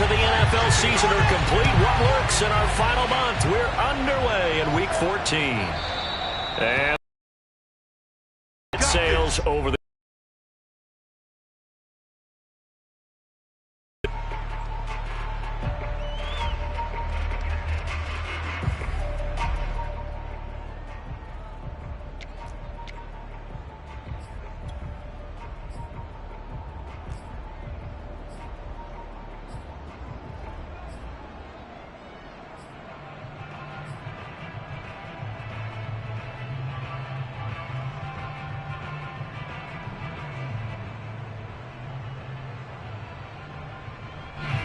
of the NFL season are complete. What works in our final month? We're underway in Week 14. And it sails over the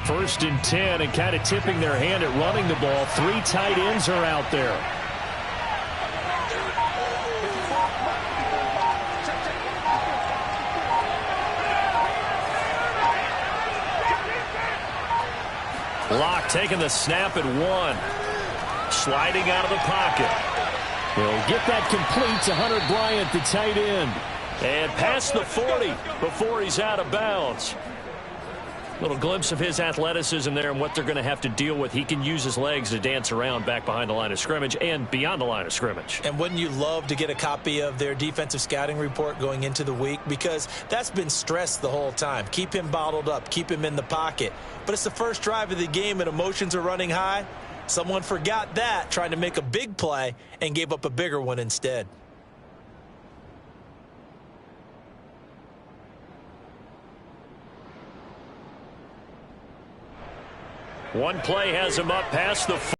First and 10, and kind of tipping their hand at running the ball. 3 tight ends are out there. Locke taking the snap at 1. Sliding out of the pocket. He'll get that complete to Hunter Bryant, the tight end. And past the 40 before he's out of bounds. Little glimpse of his athleticism there and what they're going to have to deal with. He can use his legs to dance around back behind the line of scrimmage and beyond the line of scrimmage. And wouldn't you love to get a copy of their defensive scouting report going into the week? Because that's been stressed the whole time. Keep him bottled up. Keep him in the pocket. But it's the first drive of the game and emotions are running high. Someone forgot that, trying to make a big play, and gave up a bigger one instead. One play has him up past the 40.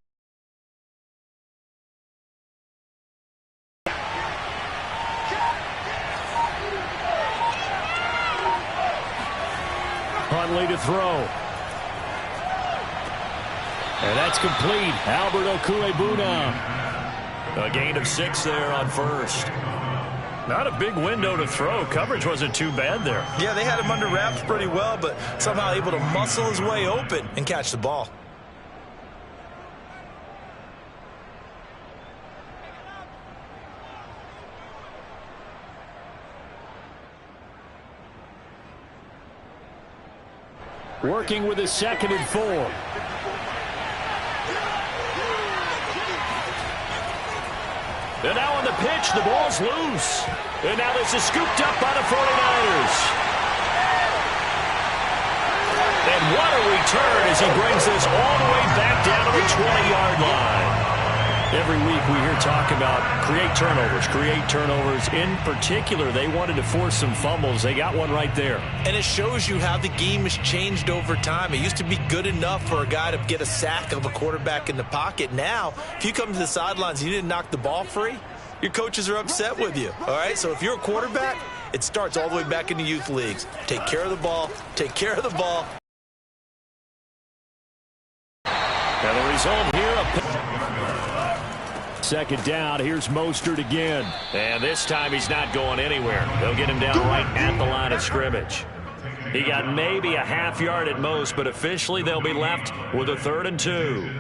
Huntley to throw. And that's complete. Albert Okwuegbunam. A gain of 6 there on first. Not a big window to throw. Coverage wasn't too bad there. Yeah, they had him under wraps pretty well, but somehow able to muscle his way open and catch the ball. Working with his 2nd and 4. And now on the pitch, the ball's loose. And now this is scooped up by the 49ers. And what a return as he brings this all the way back down to the 20-yard line. Every week we hear talk about create turnovers. In particular, they wanted to force some fumbles. They got one right there. And it shows you how the game has changed over time. It used to be good enough for a guy to get a sack of a quarterback in the pocket. Now, if you come to the sidelines and you didn't knock the ball free, your coaches are upset with you. All right, so if you're a quarterback, it starts all the way back in the youth leagues. Take care of the ball. Take care of the ball. And the result here, second down. Here's Mostert again. And this time he's not going anywhere. They'll get him down right at the line of scrimmage. He got maybe a half yard at most, but officially they'll be left with a 3rd and 2.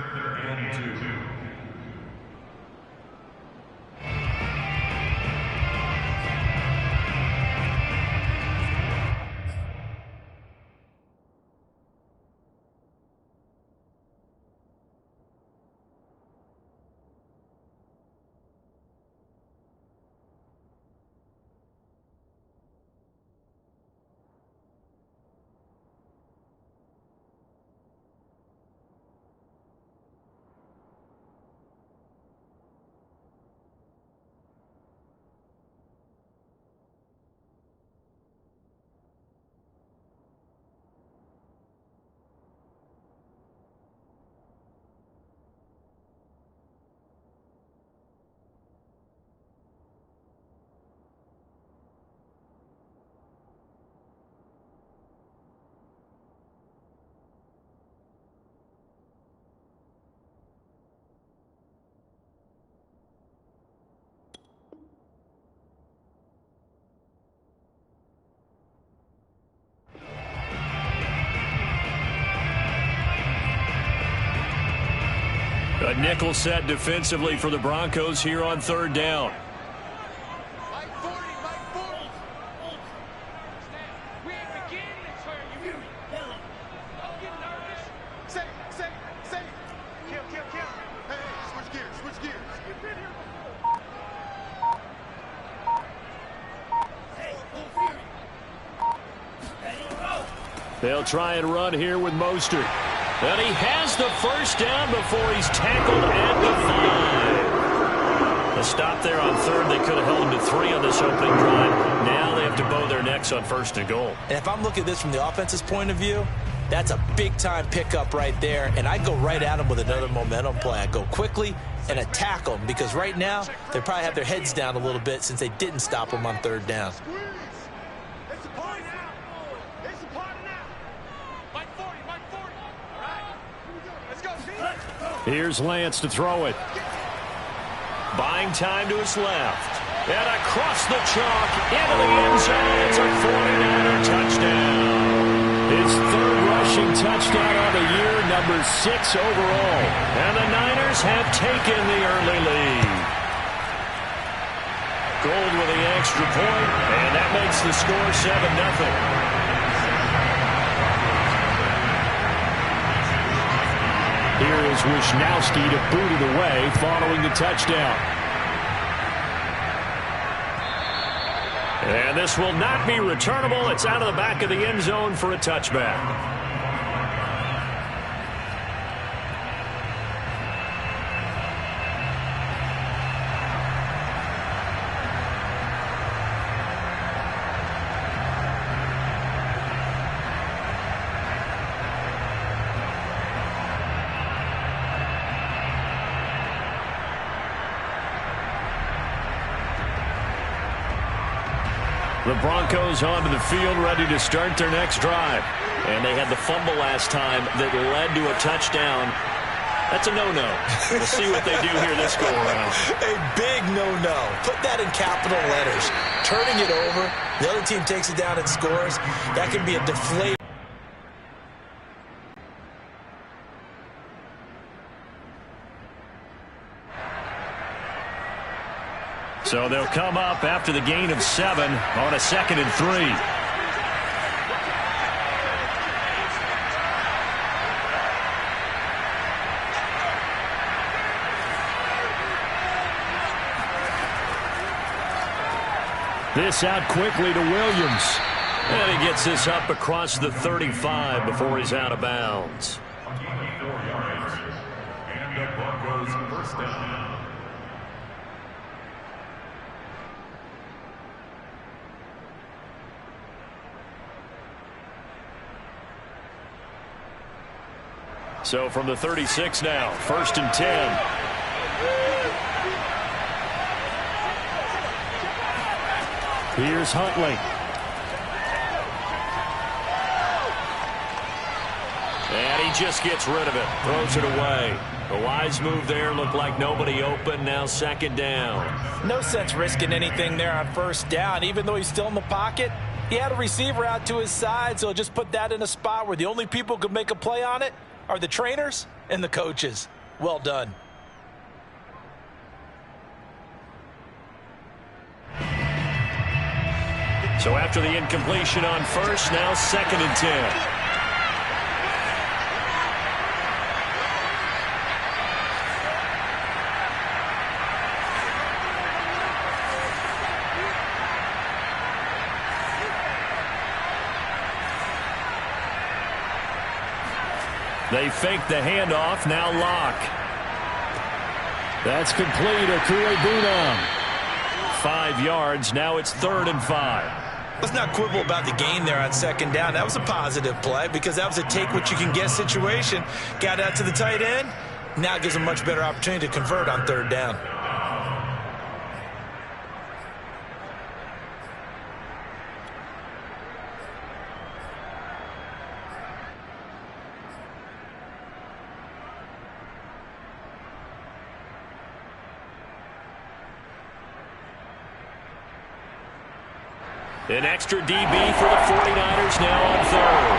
A nickel set defensively for the Broncos here on 3rd down. They'll try and run here with Mostert. And he has the first down before he's tackled at the 5. A stop there on third. They could have held him to 3 on this opening drive. Now they have to bow their necks on first and goal. And if I'm looking at this from the offense's point of view, that's a big-time pickup right there. And I go right at him with another momentum play. I go quickly and attack them because right now they probably have their heads down a little bit since they didn't stop him on third down. Here's Lance to throw it. Buying time to his left. And across the chalk into the end zone. It's a 49er touchdown. His third rushing touchdown of the year, number 6 overall. And the Niners have taken the early lead. Gold with the extra point, and that makes the score 7-0. Here is Wisnowski to boot it away following the touchdown. And this will not be returnable. It's out of the back of the end zone for a touchback. The Broncos onto the field, ready to start their next drive. And they had the fumble last time that led to a touchdown. That's a no-no. We'll see what they do here this go-around. A big no-no. Put that in capital letters. Turning it over, the other team takes it down and scores. That can be a deflating. So they'll come up after the gain of 7 on a 2nd and 3. This out quickly to Williams. And he gets this up across the 35 before he's out of bounds. And the Broncos first down. So from the 36 now, 1st and 10. Here's Huntley. And he just gets rid of it, throws it away. A wise move there, looked like nobody open, now 2nd down. No sense risking anything there on 1st down, even though he's still in the pocket. He had a receiver out to his side, so just put that in a spot where the only people who could make a play on it are the trainers and the coaches. Well done. So after the incompletion on 1st, now 2nd and 10. They fake the handoff, now Locke. That's complete, Akure-Bunam. 5 yards, now it's 3rd and 5. Let's not quibble about the gain there on 2nd down. That was a positive play because that was a take-what-you-can-get situation. Got out to the tight end. Now it gives them a much better opportunity to convert on 3rd down. An extra DB for the 49ers now on 3rd.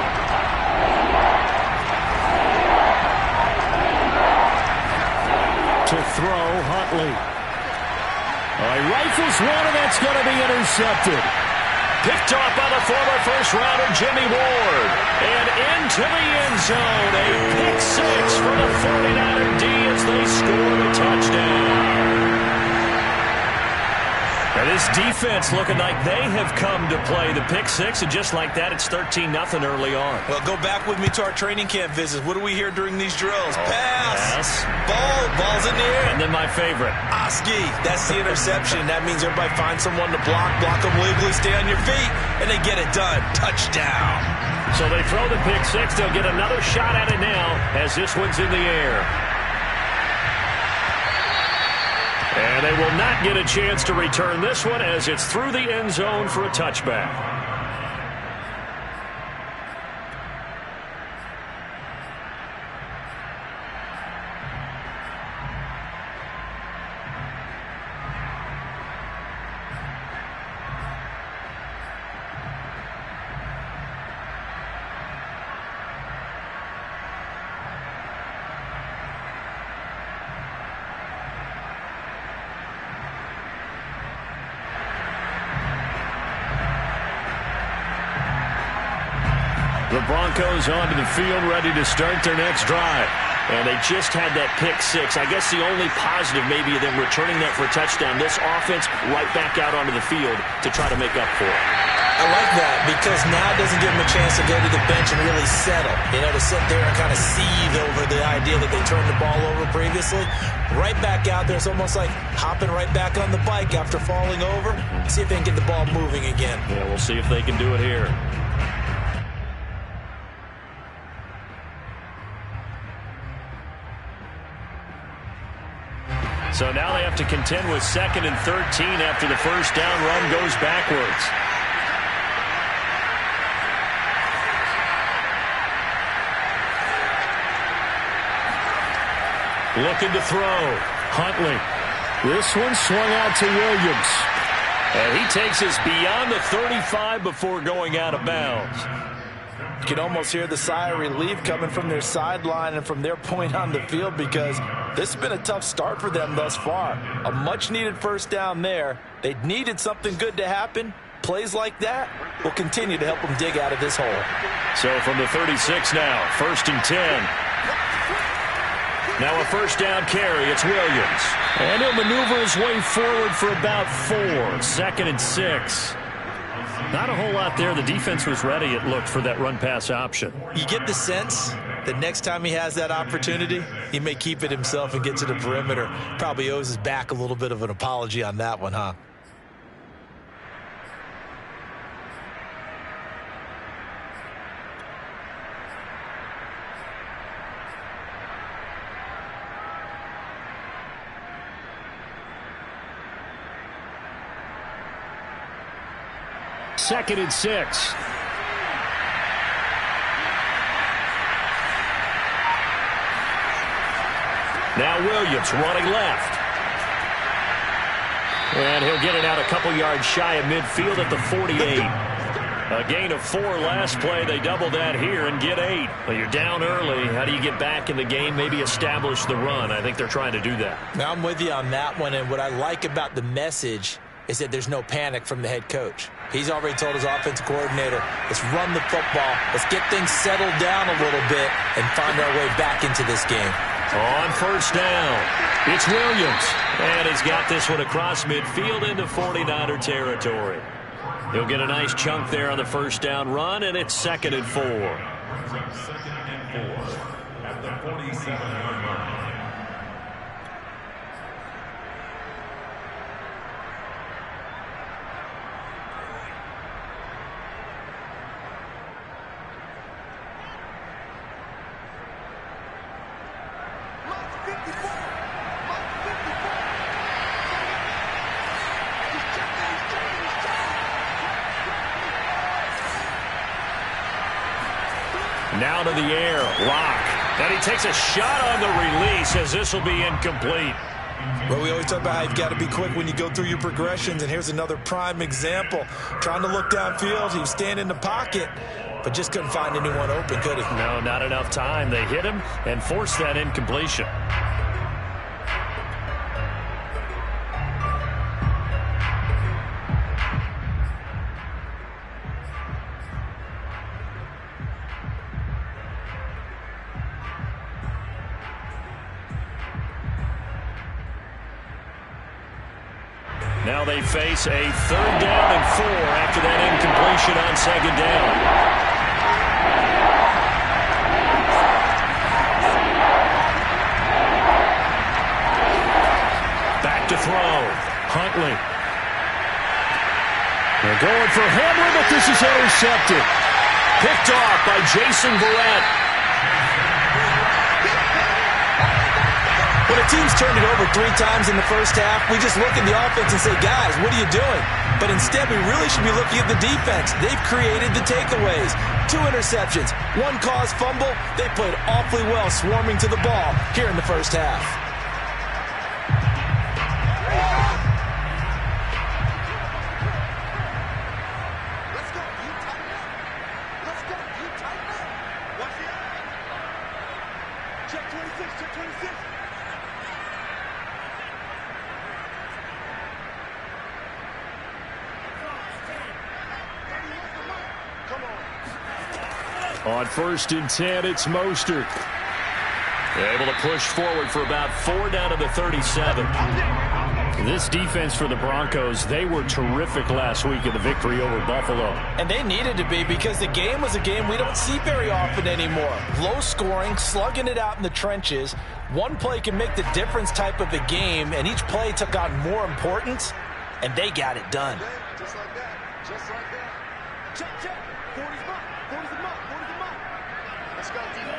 To throw, Huntley. He rifles one, and that's going to be intercepted. Picked off by the former first-rounder Jimmy Ward. And into the end zone. A pick 6 for the 49er D as they score the touchdown. And This defense looking like they have come to play the pick six, and just like that, it's 13-0 early on. Well, go back with me to our training camp visits. What do we hear during these drills? Pass. Ball's in the air. And then my favorite. Oski. That's the interception. That means everybody finds someone to block them legally, stay on your feet, and they get it done. Touchdown. So they throw the pick six. They'll get another shot at it now as this one's in the air. And they will not get a chance to return this one as it's through the end zone for a touchback. The Broncos onto the field, ready to start their next drive. And they just had that pick six. I guess the only positive maybe of them returning that for a touchdown. This offense right back out onto the field to try to make up for it. I like that because now it doesn't give them a chance to go to the bench and really settle. You know, to sit there and kind of seethe over the idea that they turned the ball over previously. Right back out there. It's almost like hopping right back on the bike after falling over. See if they can get the ball moving again. Yeah, we'll see if they can do it here. So now they have to contend with 2nd and 13 after the first down run goes backwards. Looking to throw. Huntley. This one swung out to Williams. And he takes us beyond the 35 before going out of bounds. You can almost hear the sigh of relief coming from their sideline and from their point on the field because this has been a tough start for them thus far. A much-needed first down there. They needed something good to happen. Plays like that will continue to help them dig out of this hole. So from the 36 now, 1st and 10. Now a first down carry. It's Williams. And he'll maneuver his way forward for about 4. 2nd and 6. Not a whole lot there. The defense was ready, it looked, for that run-pass option. You get the sense that next time he has that opportunity, he may keep it himself and get to the perimeter. Probably owes his back a little bit of an apology on that one, huh? Second and 6. Now Williams running left. And he'll get it out a couple yards shy of midfield at the 48. A gain of 4 last play. They double that here and get 8. Well, you're down early. How do you get back in the game? Maybe establish the run. I think they're trying to do that. Now I'm with you on that one. And what I like about the message is that there's no panic from the head coach. He's already told his offensive coordinator, let's run the football. Let's get things settled down a little bit and find our way back into this game. On first down, it's Williams. And he's got this one across midfield into 49er territory. He'll get a nice chunk there on the first down run, and it's 2nd and 4. 2nd and 4 at the 47-yard line. Now to the air, Lock. And he takes a shot on the release as this will be incomplete. Well, we always talk about how you've got to be quick when you go through your progressions, and here's another prime example. Trying to look downfield, he was standing in the pocket, but just couldn't find anyone open, could he? No, not enough time. They hit him and forced that incompletion. Now they face a 3rd down and 4 after that incompletion on 2nd down. Back to throw. Huntley. They're going for Hamler, but this is intercepted. Picked off by Jason Verrett. When a team's turned it over 3 times in the first half, we just look at the offense and say, guys, what are you doing? But instead, we really should be looking at the defense. They've created the takeaways. 2 interceptions, 1 caused fumble. They played awfully well swarming to the ball here in the first half. On 1st and 10, it's Mostert. Able to push forward for about 4 down to the 37. This defense for the Broncos, they were terrific last week in the victory over Buffalo. And they needed to be because the game was a game we don't see very often anymore. Low scoring, slugging it out in the trenches. One play can make the difference type of a game, and each play took on more importance, and they got it done. Just like that. Just like that. Check, check. 40's mark. 40's the mark. 40's the mark. Let's go, D-Lo.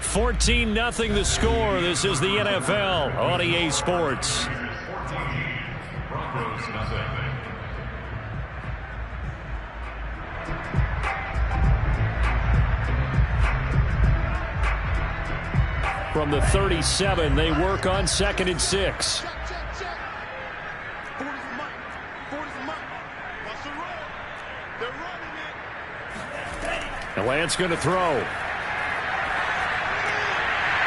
14-0 the score. This is the NFL on EA Sports. 14, Broncos nothing. From the 37, they work on 2nd and 6. Check, check, check. 40's the mark. 40's the mark. Watch the roll. They're running it. And Lance going to throw.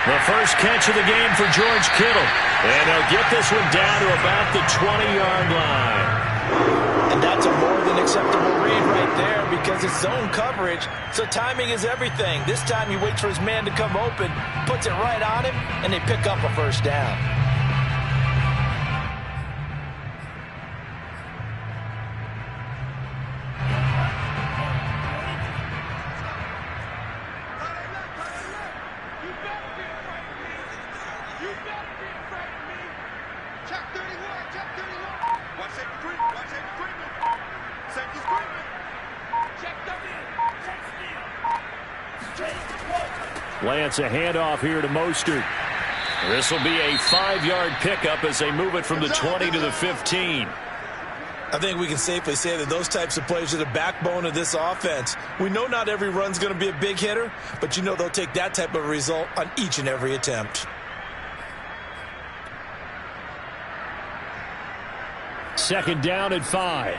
The first catch of the game for George Kittle. And they'll get this one down to about the 20-yard line. And that's a more than acceptable read right there because it's zone coverage, so timing is everything. This time he waits for his man to come open, puts it right on him, and they pick up a first down. Lance, a handoff here to Mostert. This will be a 5-yard pickup as they move it from the 20 to the 15. I think we can safely say that those types of plays are the backbone of this offense. We know not every run's going to be a big hitter, but you know they'll take that type of result on each and every attempt. Second down at 5.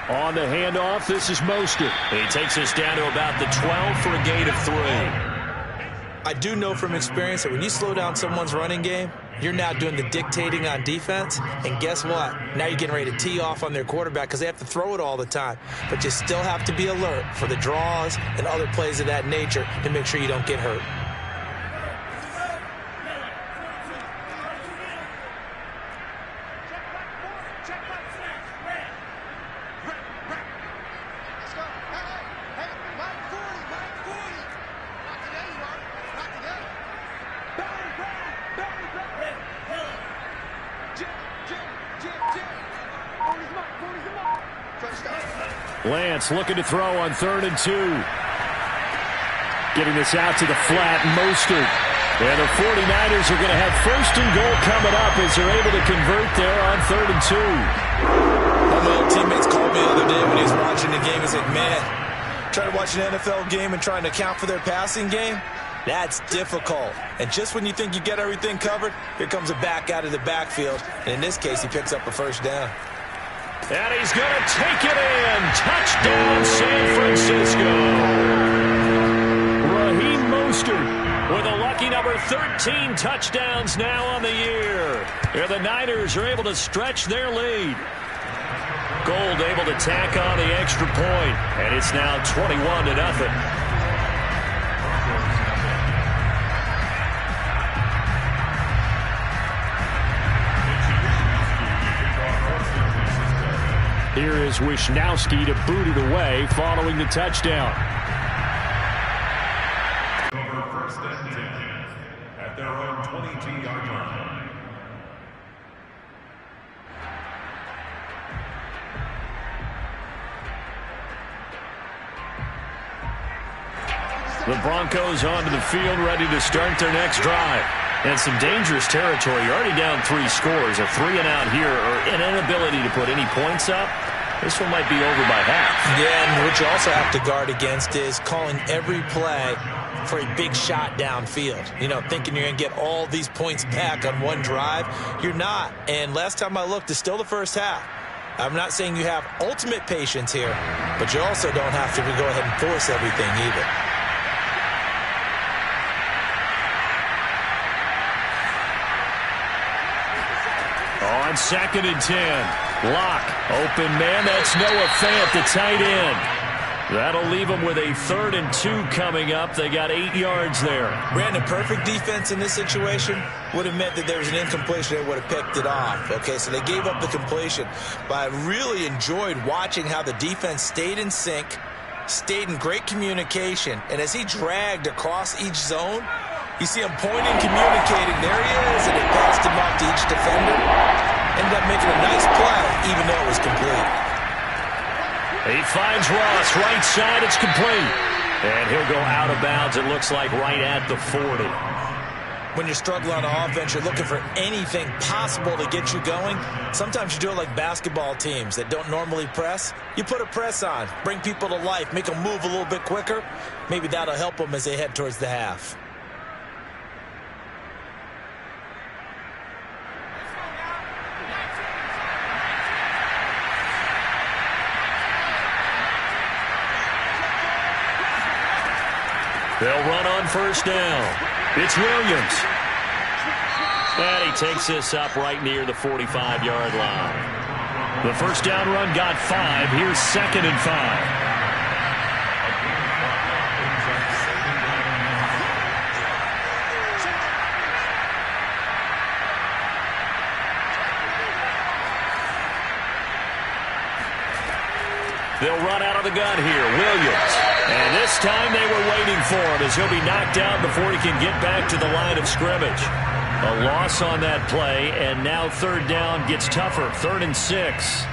On the handoff, this is Mostert. He takes us down to about the 12 for a gain of 3. I do know from experience that when you slow down someone's running game, you're now doing the dictating on defense, and guess what? Now you're getting ready to tee off on their quarterback because they have to throw it all the time. But you still have to be alert for the draws and other plays of that nature to make sure you don't get hurt. Lance looking to throw on 3rd and 2. Getting this out to the flat, Mostert. And the 49ers are going to have 1st and goal coming up as they're able to convert there on 3rd and 2. One of my old teammates called me the other day when he was watching the game. He's like, man, trying to watch an NFL game and trying to account for their passing game, that's difficult. And just when you think you get everything covered, here comes a back out of the backfield. And in this case, he picks up a first down. And he's going to take it in. Touchdown, San Francisco. 13 touchdowns now on the year. Here the Niners are able to stretch their lead. Gold able to tack on the extra point, and it's now 21-0. Here is Wishnowski to boot it away following the touchdown. Over first and 10 at their own 22-yard line. The Broncos onto the field, ready to start their next drive. And some dangerous territory. You're already down 3 scores. A 3-and-out here, or an inability to put any points up. This one might be over by half. Yeah, and what you also have to guard against is calling every play for a big shot downfield. You know, thinking you're going to get all these points back on one drive. You're not. And last time I looked, it's still the first half. I'm not saying you have ultimate patience here, but you also don't have to go ahead and force everything either. On 2nd and 10. Lock. Open man. That's Noah Fant, the tight end. That'll leave them with a 3rd and 2 coming up. They got 8 yards there. Brandon, perfect defense in this situation would have meant that there was an incompletion. They would have picked it off. Okay, so they gave up the completion. But I really enjoyed watching how the defense stayed in sync, stayed in great communication. And as he dragged across each zone, you see him pointing, communicating. There he is, and it passed him off to each defender. Ended up making a nice play, even though it was complete. He finds Ross, right side, it's complete. And he'll go out of bounds, it looks like, right at the 40. When you're struggling on offense, you're looking for anything possible to get you going. Sometimes you do it like basketball teams that don't normally press. You put a press on, bring people to life, make them move a little bit quicker. Maybe that'll help them as they head towards the half. They'll run on 1st down. It's Williams. And he takes this up right near the 45-yard line. The 1st down run got 5. Here's 2nd and 5. They'll run out of the gun here. Williams. And this time they were waiting for him as he'll be knocked down before he can get back to the line of scrimmage. A loss on that play, and now 3rd down gets tougher. 3rd and 6.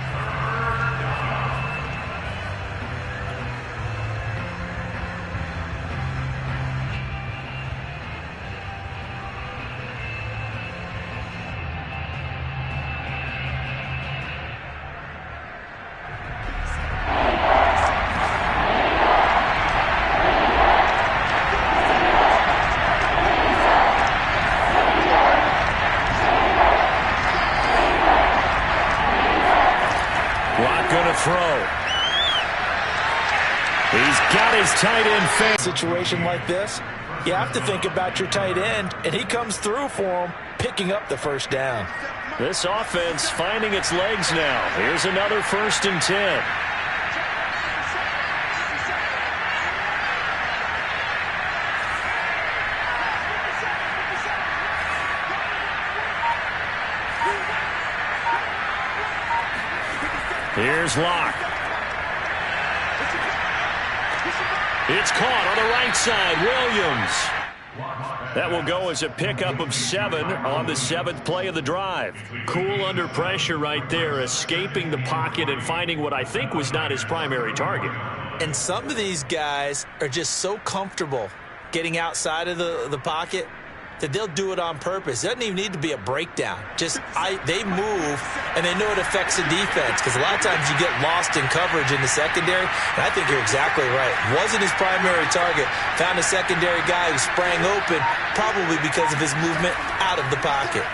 Tight end fan. Situation like this, you have to think about your tight end, and he comes through for him, picking up the 1st down. This offense finding its legs now. Here's another 1st and 10. Here's Locke. It's caught on the right side. Williams. That will go as a pickup of 7 on the 7th play of the drive. Cool under pressure right there, escaping the pocket and finding what I think was not his primary target. And some of these guys are just so comfortable getting outside of the pocket that they'll do it on purpose. It doesn't even need to be a breakdown. They move, and they know it affects the defense, because a lot of times you get lost in coverage in the secondary, and I think you're exactly right. Wasn't his primary target. Found a secondary guy who sprang open, probably because of his movement out of the pocket.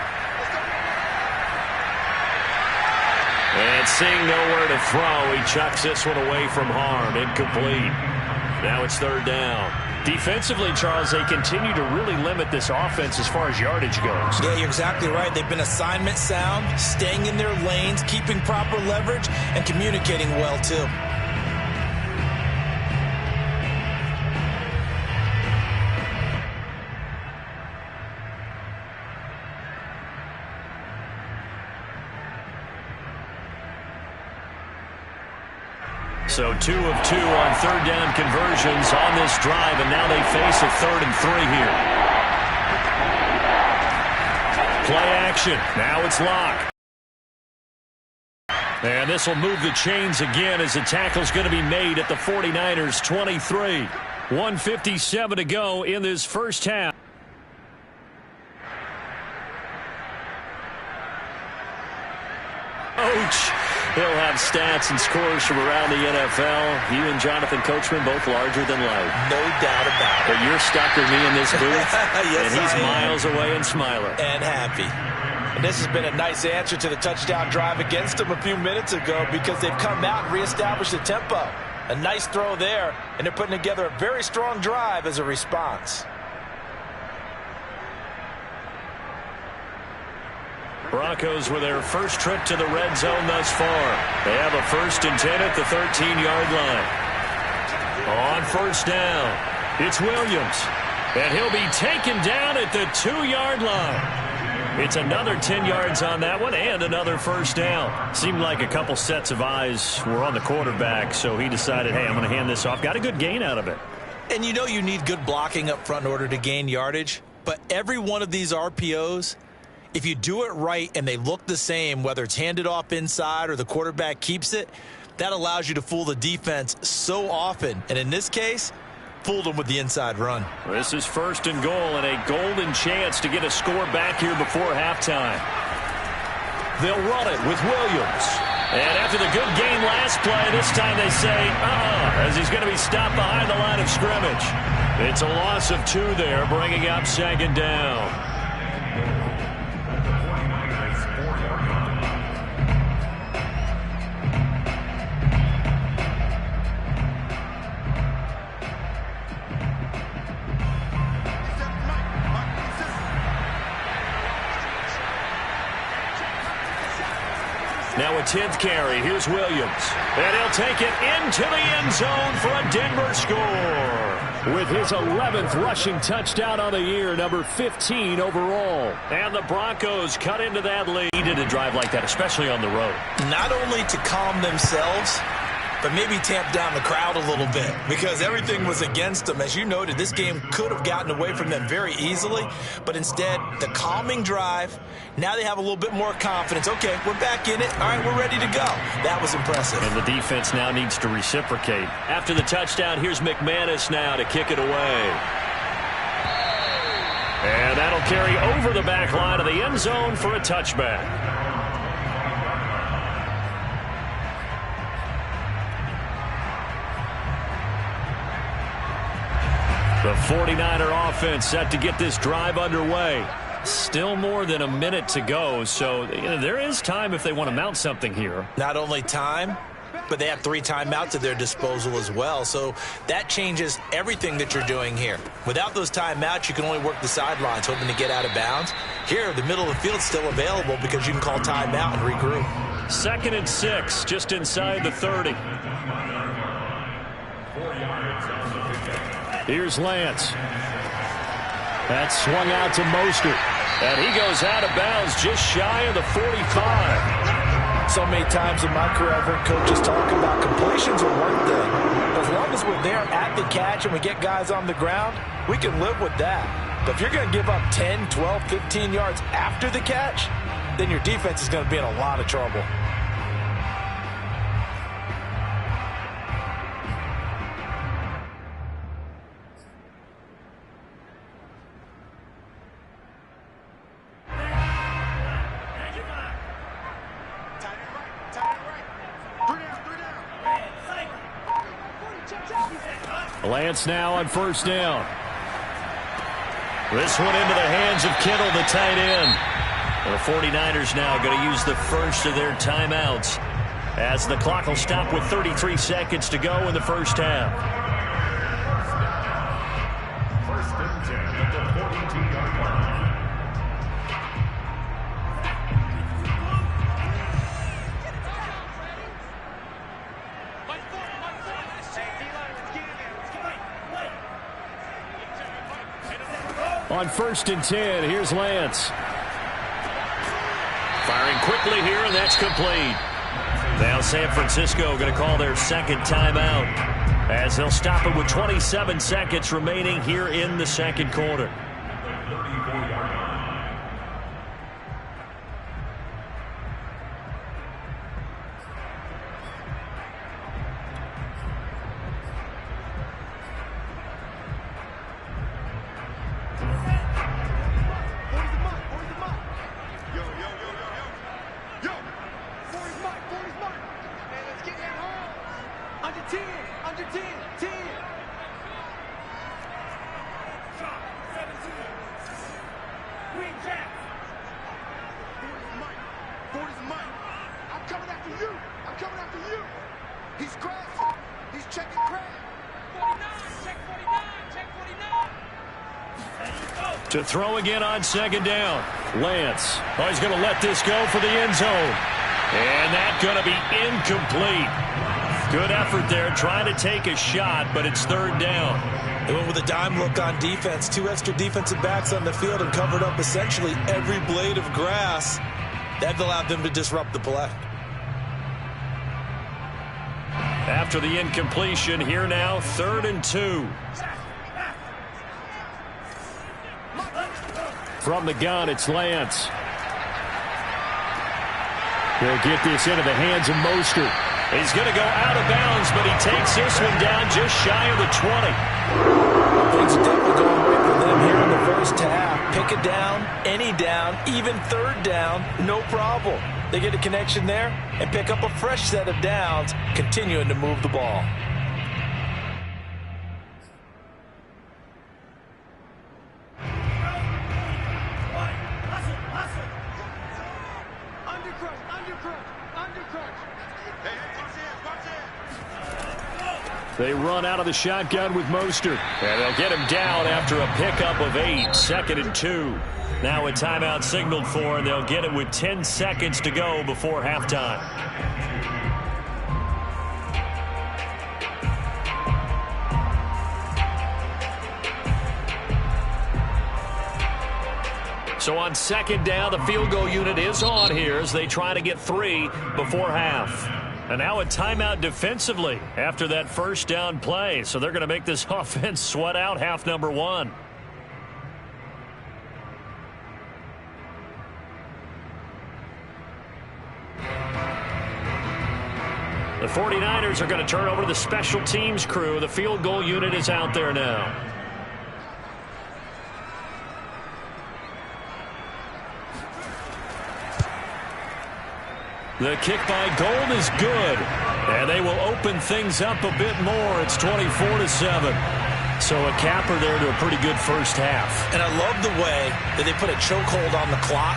And seeing nowhere to throw, he chucks this one away from harm. Incomplete. Now it's third down. Defensively, Charles, they continue to really limit this offense as far as yardage goes. Yeah, you're exactly right. They've been assignment sound, staying in their lanes, keeping proper leverage, and communicating well, too. So 2 of 2 on third down conversions on this drive, and now they face a 3rd and 3 here. Play action. Now it's Locke. And this will move the chains again as the tackle's going to be made at the 49ers 23. 1:57 to go in this first half. Coach. He'll have stats and scores from around the NFL. You and Jonathan Coachman both larger than life. No doubt about it. But you're stuck with me in this booth, yes, and he's miles away and smiling. And happy. And this has been a nice answer to the touchdown drive against them a few minutes ago because they've come out and reestablished the tempo. A nice throw there, and they're putting together a very strong drive as a response. Broncos with their first trip to the red zone thus far. They have a 1st and 10 at the 13-yard line. On first down, it's Williams. And he'll be taken down at the 2-yard line. It's another 10 yards on that one and another first down. Seemed like a couple sets of eyes were on the quarterback, so he decided, hey, I'm going to hand this off. Got a good gain out of it. And you know you need good blocking up front in order to gain yardage. But every one of these RPOs, if you do it right and they look the same, whether it's handed off inside or the quarterback keeps it, that allows you to fool the defense so often. And in this case, fooled them with the inside run. This is 1st and goal and a golden chance to get a score back here before halftime. They'll run it with Williams. And after the good game last play, this time they say, as he's going to be stopped behind the line of scrimmage. It's a loss of 2 there, bringing up 2nd down. Now a 10th carry. Here's Williams. And he'll take it into the end zone for a Denver score. With his 11th rushing touchdown on the year, number 15 overall. And the Broncos cut into that lead in a drive like that, especially on the road. Not only to calm themselves, but maybe tamp down the crowd a little bit because everything was against them. As you noted, this game could have gotten away from them very easily, but instead, the calming drive, now they have a little bit more confidence. Okay, we're back in it. All right, we're ready to go. That was impressive. And the defense now needs to reciprocate. After the touchdown, here's McManus now to kick it away. And that'll carry over the back line of the end zone for a touchback. The 49er offense set to get this drive underway. Still more than a minute to go, so there is time if they want to mount something here. Not only time, but they have 3 timeouts at their disposal as well, so that changes everything that you're doing here. Without those timeouts, you can only work the sidelines, hoping to get out of bounds. Here, the middle of the field is still available because you can call timeout and regroup. 2nd and 6, just inside the 30. Here's Lance. That's swung out to Mostert. And he goes out of bounds just shy of the 45. So many times in my career, I've heard coaches talk about completions are one thing. As long as we're there at the catch and we get guys on the ground, we can live with that. But if you're going to give up 10, 12, 15 yards after the catch, then your defense is going to be in a lot of trouble. Lance now on first down. This one into the hands of Kittle, the tight end. The 49ers now going to use the first of their timeouts as the clock will stop with 33 seconds to go in the first half. On 1st and 10, here's Lance. Firing quickly here, and that's complete. Now San Francisco going to call their second timeout as they'll stop it with 27 seconds remaining here in the second quarter. To throw again on second down. Lance. Oh, he's going to let this go for the end zone. And that's going to be incomplete. Good effort there trying to take a shot, but it's third down. They went with a dime look on defense. 2 extra defensive backs on the field and covered up essentially every blade of grass. That allowed them to disrupt the play. After the incompletion, here now, 3rd and 2. From the gun, it's Lance. He'll get this into the hands of Mostert. He's going to go out of bounds, but he takes this one down just shy of the 20. Things are definitely going right for them here in the first half. Pick a down, any down, even third down, no problem. They get a connection there and pick up a fresh set of downs, continuing to move the ball. They run out of the shotgun with Mostert. And they'll get him down after a pickup of 8. 2nd and 2. Now a timeout signaled for, and they'll get it with 10 seconds to go before halftime. So on second down, the field goal unit is on here as they try to get 3 before half. And now a timeout defensively after that first down play. So they're going to make this offense sweat out half number 1. The 49ers are going to turn over to the special teams crew. The field goal unit is out there now. The kick by Gold is good, and they will open things up a bit more. It's 24-7. So a capper there to a pretty good first half. And I love the way that they put a chokehold on the clock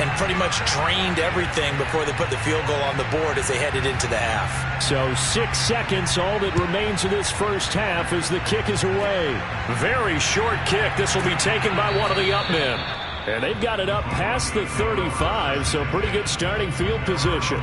and pretty much drained everything before they put the field goal on the board as they headed into the half. So 6 seconds, all that remains of this first half as the kick is away. Very short kick. This will be taken by one of the up men. And they've got it up past the 35, so pretty good starting field position.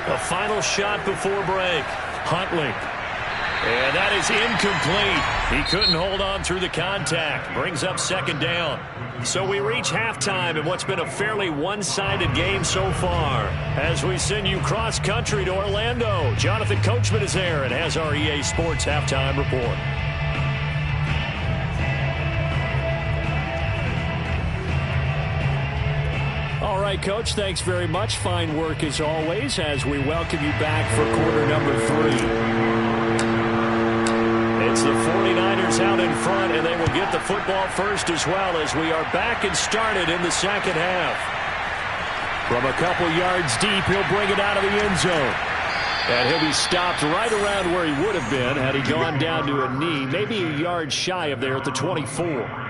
The final shot before break. Huntley. And that is incomplete. He couldn't hold on through the contact. Brings up second down. So we reach halftime in what's been a fairly one-sided game so far. As we send you cross-country to Orlando, Jonathan Coachman is there and has our EA Sports halftime report. All right, Coach, thanks very much. Fine work as always as we welcome you back for quarter number 3. It's the 49ers out in front, and they will get the football first as well as we are back and started in the second half. From a couple yards deep, he'll bring it out of the end zone. And he'll be stopped right around where he would have been had he gone down to a knee, maybe a yard shy of there at the 24.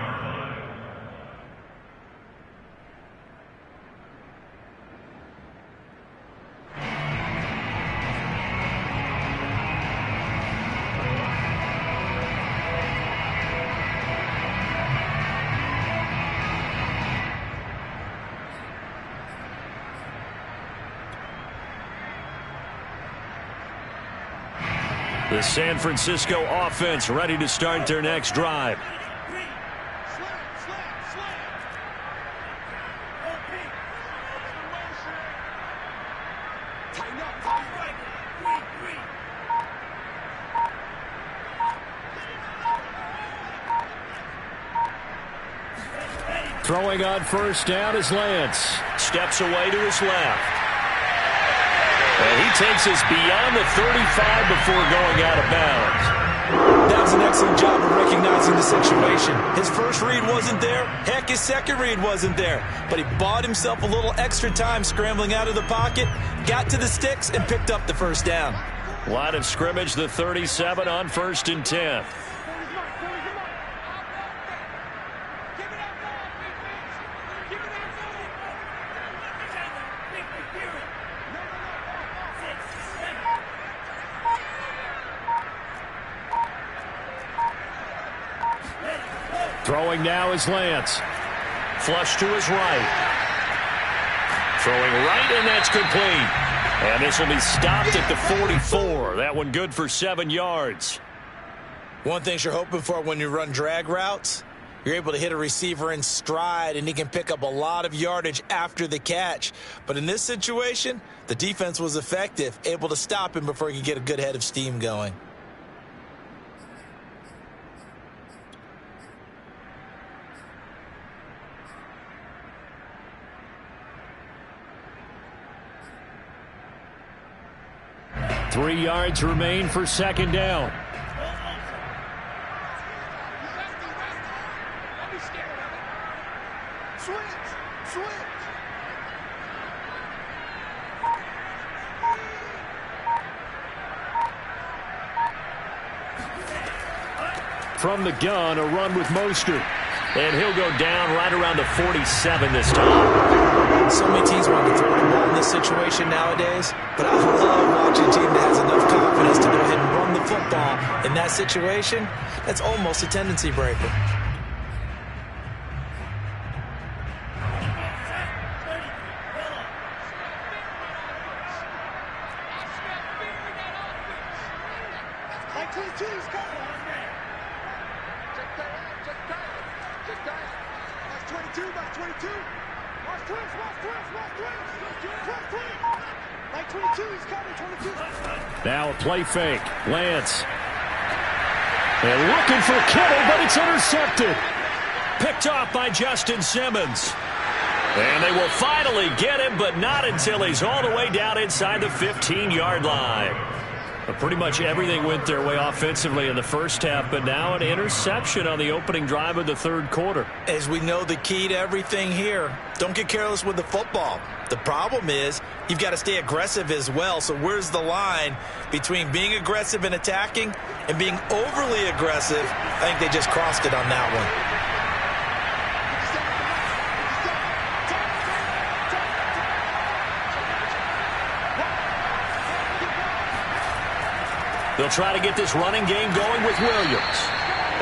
The San Francisco offense ready to start their next drive. Throwing on first down is Lance. Steps away to his left. And he takes us beyond the 35 before going out of bounds. That was an excellent job of recognizing the situation. His first read wasn't there. Heck, his second read wasn't there. But he bought himself a little extra time scrambling out of the pocket, got to the sticks, and picked up the first down. Line of scrimmage, the 37 on 1st and 10. Throwing now is Lance. Flush to his right. Throwing right, and that's complete. And this will be stopped at the 44. That one good for 7 yards. One thing you're hoping for when you run drag routes, you're able to hit a receiver in stride, and he can pick up a lot of yardage after the catch. But in this situation, the defense was effective, able to stop him before he could get a good head of steam going. Three yards remain for second down. From the gun, a run with Mostert. And he'll go down right around the 47 this time. So many teams want to throw the ball in this situation nowadays, but I love watching a team that has enough confidence to go ahead and run the football. In that situation, that's almost a tendency breaker. Now a play fake. Lance. And looking for Kittle, but it's intercepted. Picked off by Justin Simmons. And they will finally get him, but not until he's all the way down inside the 15-yard line. But pretty much everything went their way offensively in the first half, but now an interception on the opening drive of the third quarter. As we know, the key to everything here, don't get careless with the football. The problem is you've got to stay aggressive as well. So where's the line between being aggressive and attacking and being overly aggressive? I think they just crossed it on that one. They'll try to get this running game going with Williams.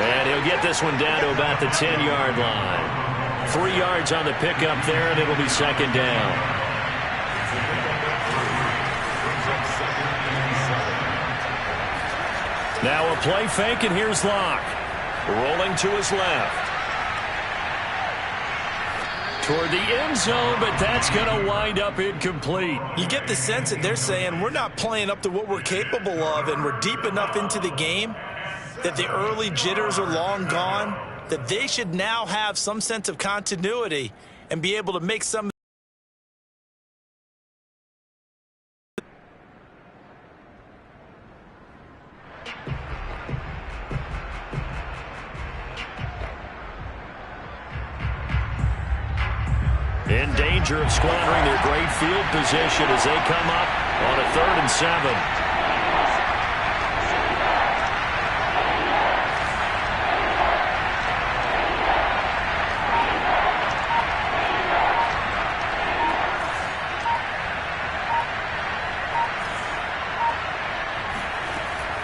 And he'll get this one down to about the 10-yard line. 3 yards on the pickup there, and it'll be second down. Now a play fake, and here's Locke. Rolling to his left. Toward the end zone, but that's going to wind up incomplete. You get the sense that they're saying we're not playing up to what we're capable of, and we're deep enough into the game that the early jitters are long gone, that they should now have some sense of continuity and be able to make some. In danger of squandering their great field position as they come up on a 3rd and 7.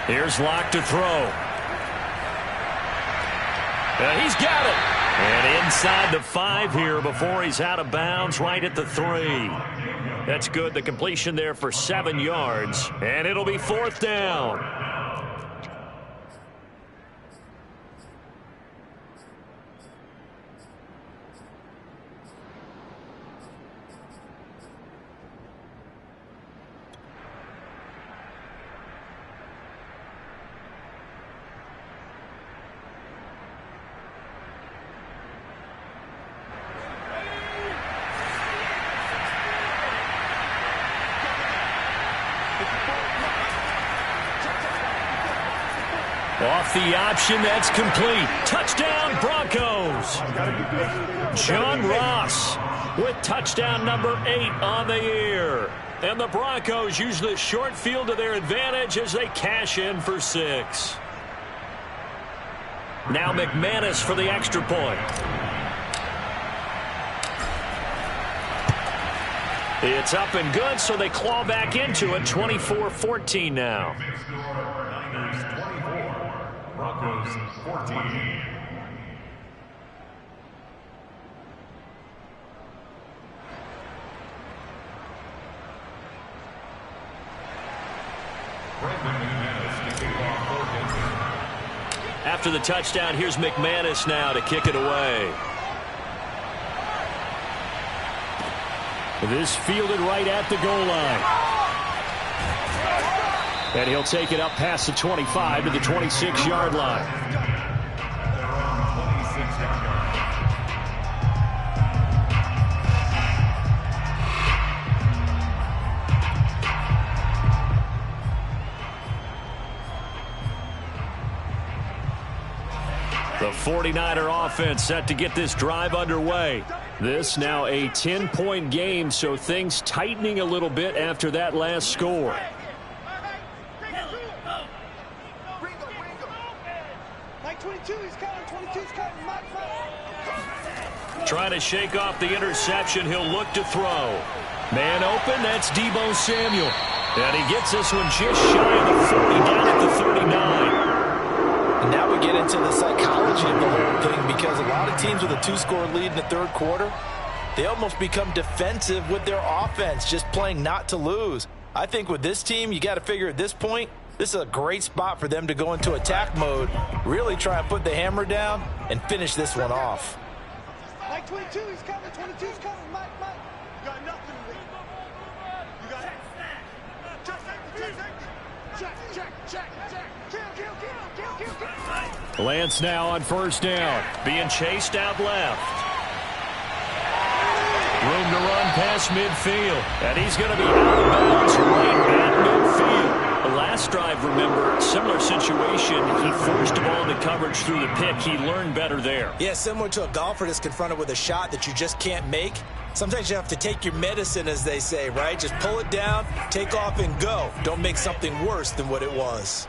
Here's Locke to throw. He's got it. And inside the 5 here before he's out of bounds, right at the 3. That's good. The completion there for 7 yards. And it'll be 4th down. Off the option, that's complete. Touchdown, Broncos. John Ross with touchdown number 8 on the year. And the Broncos use the short field to their advantage as they cash in for 6. Now McManus for the extra point. It's up and good, so they claw back into it. 24-14 now. Broncos 14. After the touchdown, here's McManus now to kick it away. This fielded right at the goal line. And he'll take it up past the 25 to the 26-yard line. The 49er offense set to get this drive underway. This now a 10-point game, so things tightening a little bit after that last score. Trying to shake off the interception. He'll look to throw. Man open, that's Deebo Samuel. And he gets this one just shy of the 40, down at the 39. And now we get into the psychology of the whole thing, because a lot of teams with a 2-score lead in the third quarter, they almost become defensive with their offense, just playing not to lose. I think with this team, you got to figure at this point, this is a great spot for them to go into attack mode, really try and put the hammer down and finish this one off. Mike 22, he's coming. 22's coming. Mike. You got nothing to leave. You got it. Check. Kill. Lance now on first down, being chased out left. Room to run past midfield, and he's going to be out of bounds right at midfield. The last drive, remember, similar situation. He forced the ball into coverage through the pick. He learned better there. Yeah, similar to a golfer that's confronted with a shot that you just can't make. Sometimes you have to take your medicine, as they say, right? Just pull it down, take off, and go. Don't make something worse than what it was.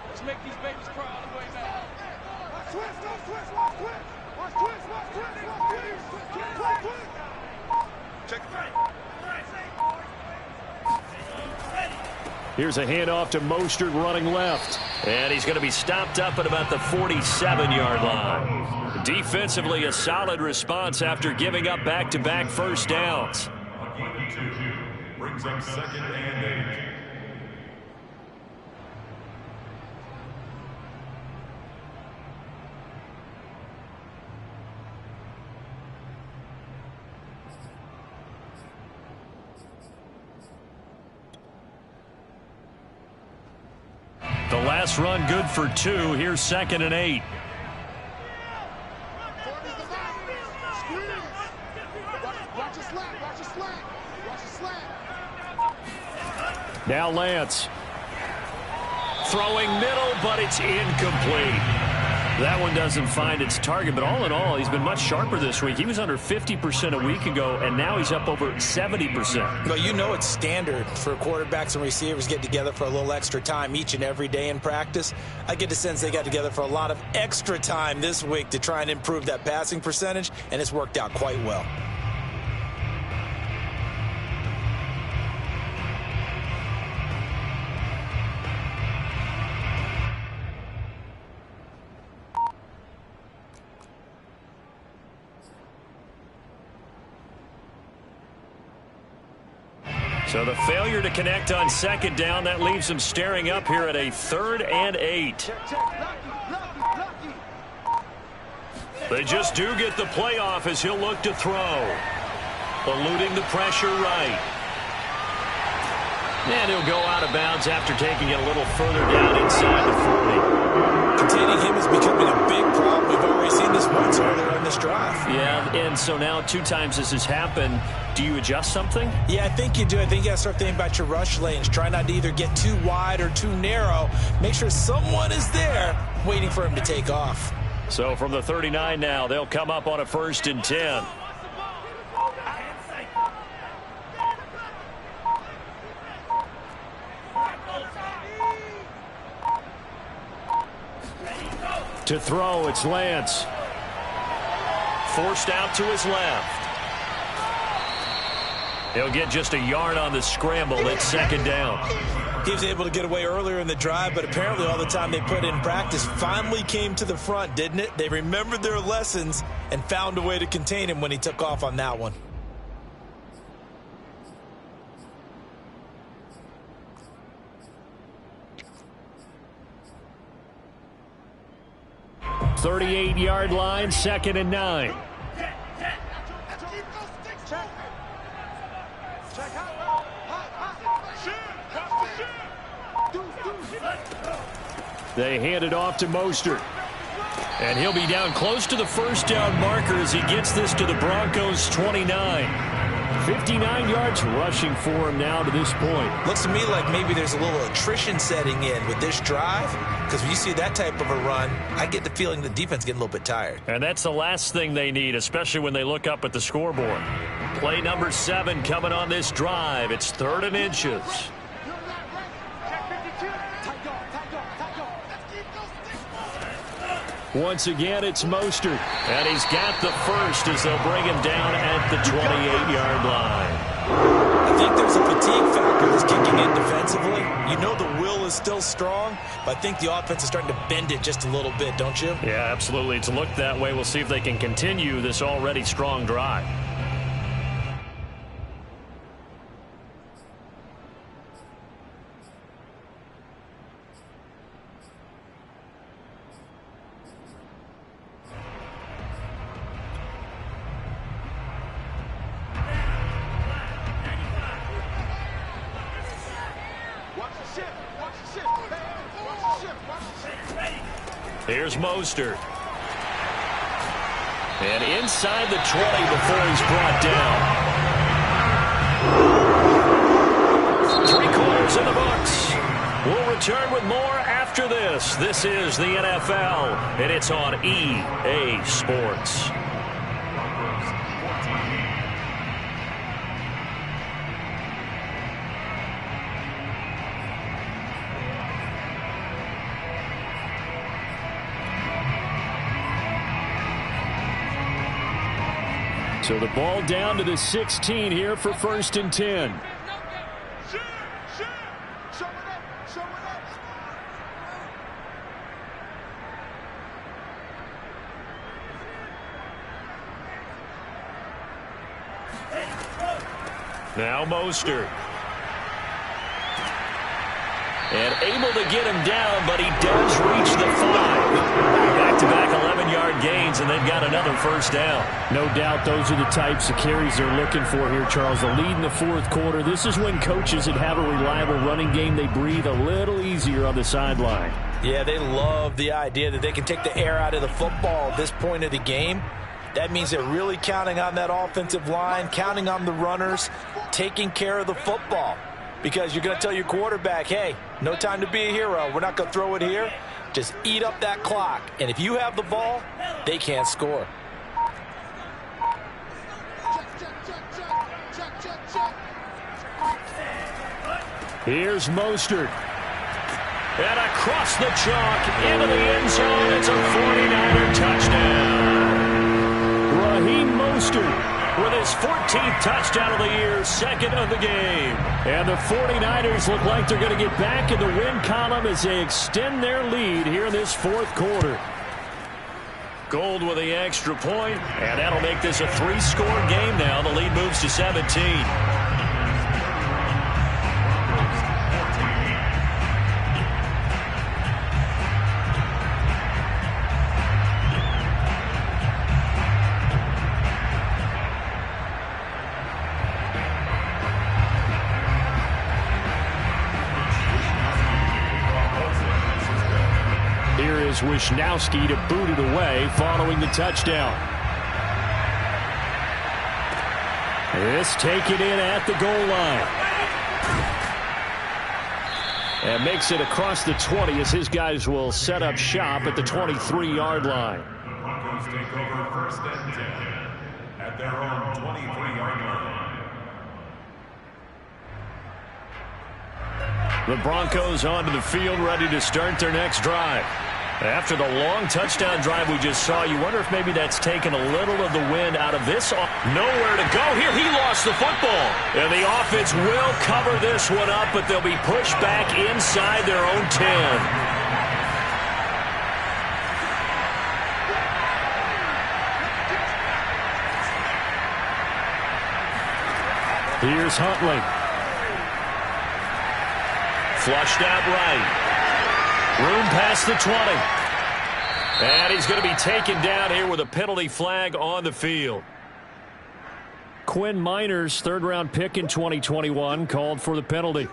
Let's make these babies cry all the way back. Watch twist. Check it out. Here's a handoff to Mostert running left. And he's going to be stopped up at about the 47-yard line. Defensively, a solid response after giving up back-to-back first downs. Brings up 2nd and 8. The last run good for 2. Here's 2nd and 8. Now Lance. Throwing middle, but it's incomplete. That one doesn't find its target, but all in all, he's been much sharper this week. He was under 50% a week ago, and now he's up over 70%. Well, you know it's standard for quarterbacks and receivers get together for a little extra time each and every day in practice. I get the sense they got together for a lot of extra time this week to try and improve that passing percentage, and it's worked out quite well. So the failure to connect on second down, that leaves him staring up here at a 3rd and 8. They just do get the playoff as he'll look to throw. Eluding the pressure right. And he'll go out of bounds after taking it a little further down inside the 40. Containing him is becoming a big problem. We've already seen this once earlier in this drive. Yeah, and so now 2 times this has happened. Do you adjust something? Yeah, I think you do. I think you got to start thinking about your rush lanes. Try not to either get too wide or too narrow. Make sure someone is there waiting for him to take off. So from the 39 now, they'll come up on a 1st and 10. To throw, it's Lance. Forced out to his left. He'll get just a yard on the scramble. It's 2nd down. He was able to get away earlier in the drive, but apparently all the time they put in practice finally came to the front, didn't it? They remembered their lessons and found a way to contain him when he took off on that one. .38-yard line, 2nd and 9. They hand it off to Mostert. And he'll be down close to the 1st down marker as he gets this to the Broncos' 29. 59 yards rushing for him now to this point. Looks to me like maybe there's a little attrition setting in with this drive, because when you see that type of a run, I get the feeling the defense getting a little bit tired. And that's the last thing they need, especially when they look up at the scoreboard. Play number 7 coming on this drive. It's 3rd and inches. Once again, it's Mostert. And he's got the first as they'll bring him down at the 28-yard line. I think there's a fatigue factor that's kicking in defensively. You know the will is still strong, but I think the offense is starting to bend it just a little bit, don't you? Yeah, absolutely. It's looked that way. We'll see if they can continue this already strong drive. Here's Mostert. And inside the 20 before he's brought down. 3/4 in the books. We'll return with more after this. This is the NFL, and it's on EA Sports. So the ball down to the 16 here for 1st and 10. Now Mostert. And able to get him down, but he does reach the 5. Back-to-back 11-yard gains, and they've got another 1st down. No doubt those are the types of carries they're looking for here, Charles. The lead in the 4th quarter. This is when coaches that have a reliable running game, they breathe a little easier on the sideline. Yeah, they love the idea that they can take the air out of the football at this point of the game. That means they're really counting on that offensive line, counting on the runners, taking care of the football. Because you're going to tell your quarterback, hey, no time to be a hero. We're not going to throw it here. just eat up that clock. And if you have the ball, they can't score. Here's Mostert. And across the chalk into the end zone. It's a 49er touchdown. Raheem Mostert with his 14th touchdown of the year, second of the game. And the 49ers look like they're going to get back in the win column as they extend their lead here in this fourth quarter. Gold with the extra point, and that'll make this a 3-score game now. The lead moves to 17. Wishnowski to boot it away following the touchdown. This taken in at the goal line. And makes it across the 20 as his guys will set up shop at the 23-yard line. The Broncos take over first and 10 at their own 23-yard line. The Broncos onto the field, ready to start their next drive. After the long touchdown drive we just saw, you wonder if maybe that's taken a little of the wind out of this. Nowhere to go here. He lost the football. And the offense will cover this one up, but they'll be pushed back inside their own 10. Here's Huntley. Flushed out right. Room past the 20. And he's going to be taken down here with a penalty flag on the field. Quinn Miners, third-round pick in 2021, called for the penalty.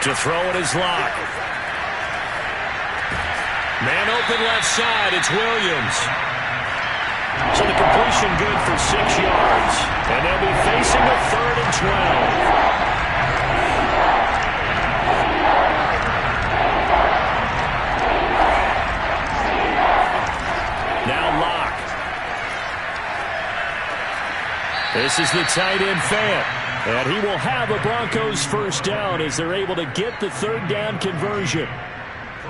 To throw it is Locke. Man open left side, it's Williams. So the completion good for 6 yards. And they'll be facing a 3rd and 12. Now Locke. This is the tight end Fant. And he will have a Broncos first down as they're able to get the 3rd down conversion.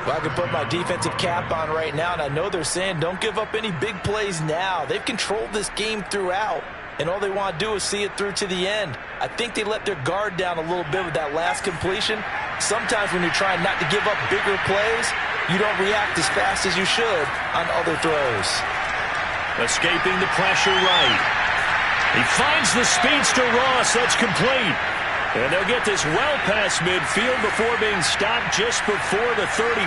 Well, I can put my defensive cap on right now, and I know they're saying don't give up any big plays now. They've controlled this game throughout, and all they want to do is see it through to the end. I think they let their guard down a little bit with that last completion. Sometimes when you're trying not to give up bigger plays, you don't react as fast as you should on other throws. Escaping the pressure right. He finds the speedster Ross. That's complete. And they'll get this well past midfield before being stopped just before the 35.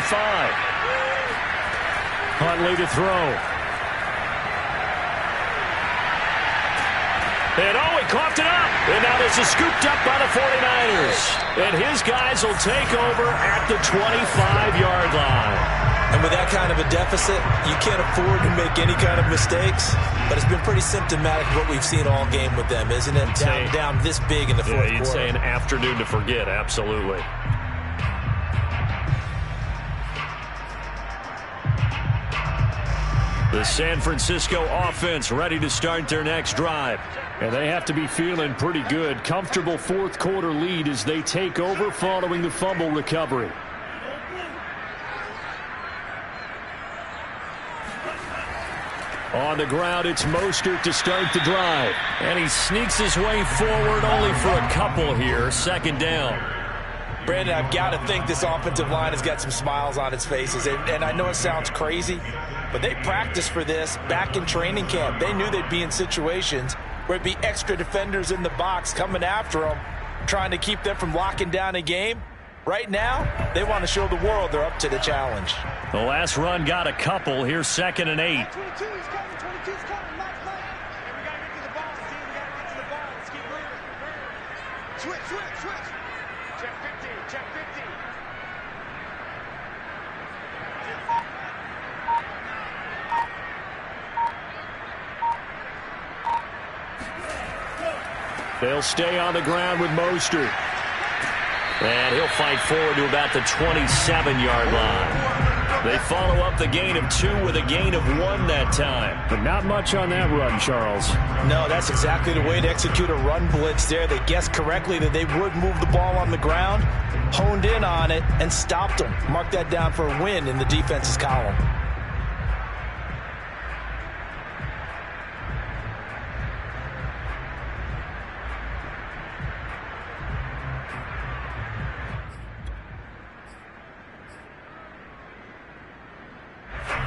Huntley to throw. And he coughed it up. And now this is scooped up by the 49ers. And his guys will take over at the 25-yard line. And with that kind of a deficit, you can't afford to make any kind of mistakes. But it's been pretty symptomatic of what we've seen all game with them, isn't it? Down this big in the fourth quarter. You'd say an afternoon to forget, absolutely. The San Francisco offense ready to start their next drive. And they have to be feeling pretty good. Comfortable fourth quarter lead as they take over following the fumble recovery. On the ground, it's Mostert to start the drive. And he sneaks his way forward only for a couple here. 2nd down. Brandon, I've got to think this offensive line has got some smiles on its faces. And I know it sounds crazy, but they practiced for this back in training camp. They knew they'd be in situations where it'd be extra defenders in the box coming after them, trying to keep them from locking down a game. Right now, they want to show the world they're up to the challenge. The last run got a couple. Here's 2nd and 8. 22's coming. 22's coming. Left. And we got to get to the ball. See, we got to get to the ball. Let's keep moving. Switch. Check 50. Check 50. They'll stay on the ground with Mostert. And he'll fight forward to about the 27-yard line. They follow up the gain of 2 with a gain of 1 that time. But not much on that run, Charles. No, that's exactly the way to execute a run blitz there. They guessed correctly that they would move the ball on the ground, honed in on it, and stopped them. Mark that down for a win in the defense's column.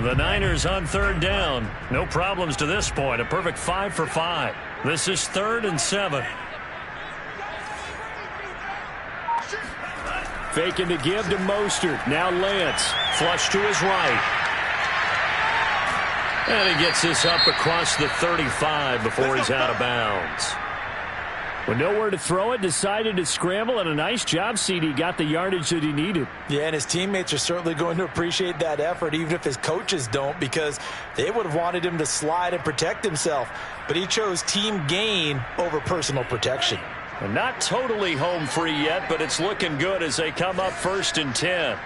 The Niners on 3rd down. No problems to this point. A perfect 5 for 5. This is 3rd and 7. Faking to give to Mostert. Now Lance. Flush to his right. And he gets this up across the 35 before he's out of bounds. With nowhere to throw it, decided to scramble, and a nice job, CD. Got the yardage that he needed. Yeah, and his teammates are certainly going to appreciate that effort, even if his coaches don't, because they would have wanted him to slide and protect himself. But he chose team gain over personal protection. And not totally home free yet, but it's looking good as they come up 1st and 10.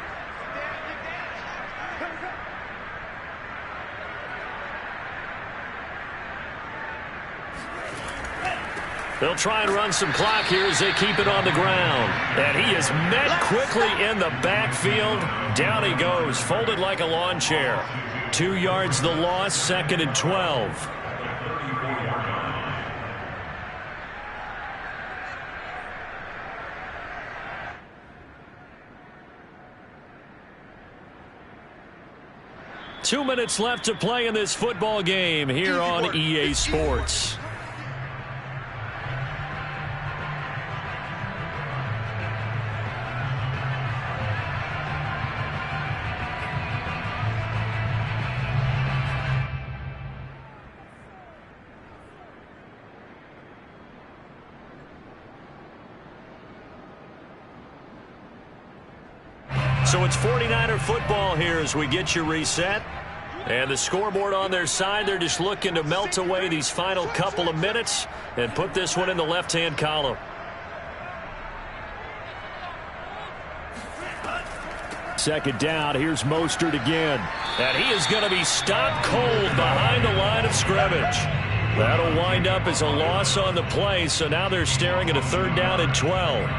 They'll try and run some clock here as they keep it on the ground. And he is met quickly in the backfield. Down he goes, folded like a lawn chair. 2 yards the loss, 2nd and 12. Two minutes left to play in this football game here on EA Sports. So it's 49er football here as we get you reset. And the scoreboard on their side, they're just looking to melt away these final couple of minutes and put this one in the left-hand column. Second down, here's Mostert again. And he is going to be stopped cold behind the line of scrimmage. That'll wind up as a loss on the play, so now they're staring at a 3rd down and 12.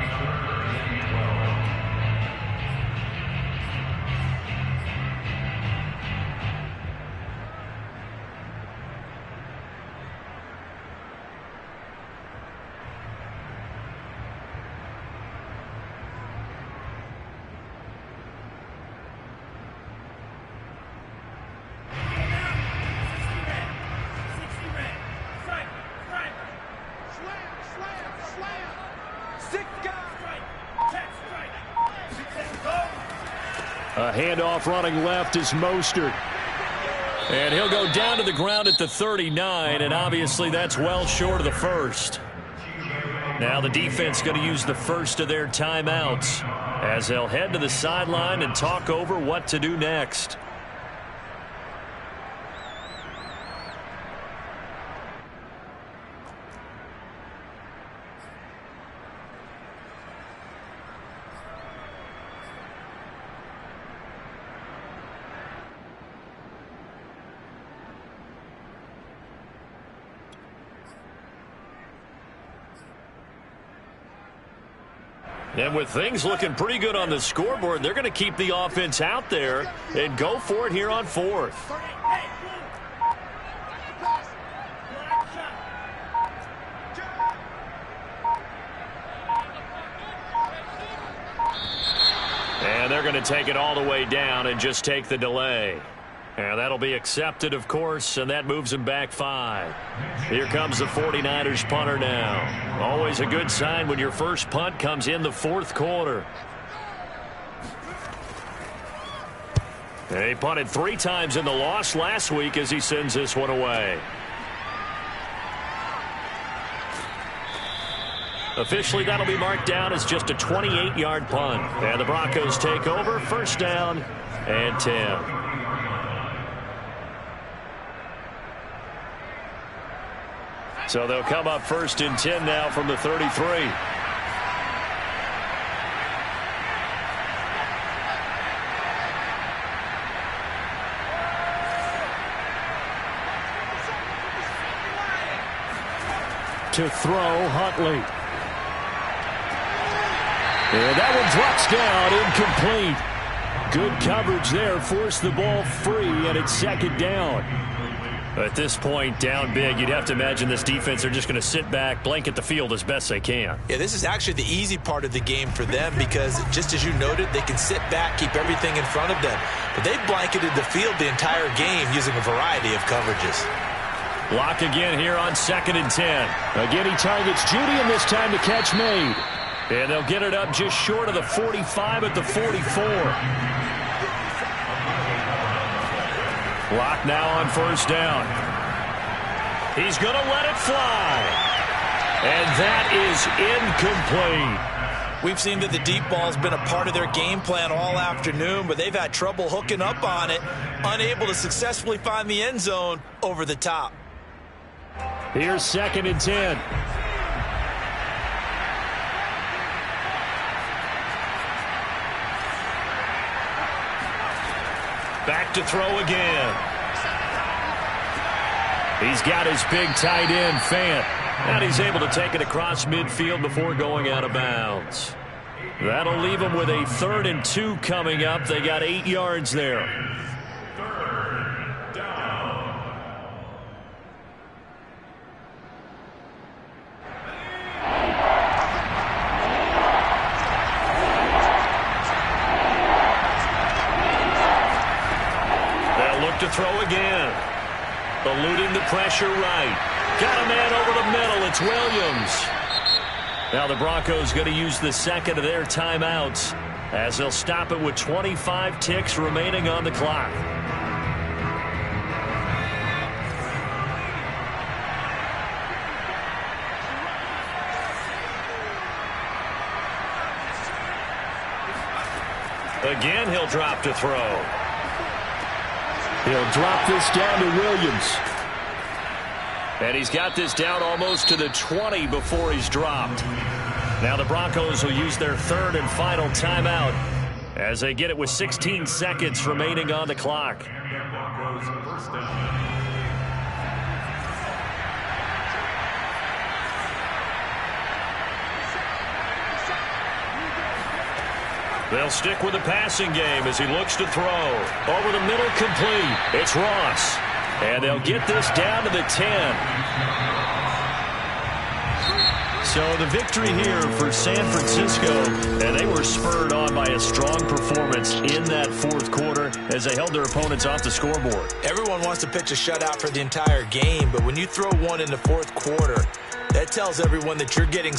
A handoff running left is Mostert. And he'll go down to the ground at the 39, and obviously that's well short of the first. Now the defense going to use the first of their timeouts as they'll head to the sideline and talk over what to do next. And with things looking pretty good on the scoreboard, they're going to keep the offense out there and go for it here on 4th. And they're going to take it all the way down and just take the delay. And that'll be accepted, of course, and that moves him back 5. Here comes the 49ers punter now. Always a good sign when your first punt comes in the 4th quarter. And he punted 3 times in the loss last week as he sends this one away. Officially, that'll be marked down as just a 28-yard punt. And the Broncos take over, 1st down and 10. So they'll come up 1st and 10 now from the 33. To throw, Huntley. And that one drops down, incomplete. Good coverage there, forced the ball free, and it's 2nd down. At this point, down big, you'd have to imagine this defense are just going to sit back, blanket the field as best they can. Yeah, this is actually the easy part of the game for them because, just as you noted, they can sit back, keep everything in front of them. But they've blanketed the field the entire game using a variety of coverages. Block again here on 2nd and 10. Again, he targets Judy, and this time the catch made. And they'll get it up just short of the 45 at the 44. Block now on 1st down. He's going to let it fly. And that is incomplete. We've seen that the deep ball's been a part of their game plan all afternoon, but they've had trouble hooking up on it, unable to successfully find the end zone over the top. Here's 2nd and 10. Back to throw again. He's got his big tight end, Fant. And he's able to take it across midfield before going out of bounds. That'll leave him with a 3rd and 2 coming up. They got 8 yards there. To throw again. Eluding the pressure right. Got a man over the middle. It's Williams. Now the Broncos going to use the 2nd of their timeouts as they'll stop it with 25 ticks remaining on the clock. Again, he'll drop to throw. He'll drop this down to Williams. And he's got this down almost to the 20 before he's dropped. Now the Broncos will use their 3rd and final timeout as they get it with 16 seconds remaining on the clock. They'll stick with the passing game as he looks to throw. Over the middle, complete. It's Ross. And they'll get this down to the 10. So the victory here for San Francisco, and they were spurred on by a strong performance in that 4th quarter as they held their opponents off the scoreboard. Everyone wants to pitch a shutout for the entire game, but when you throw one in the 4th quarter, that tells everyone that you're getting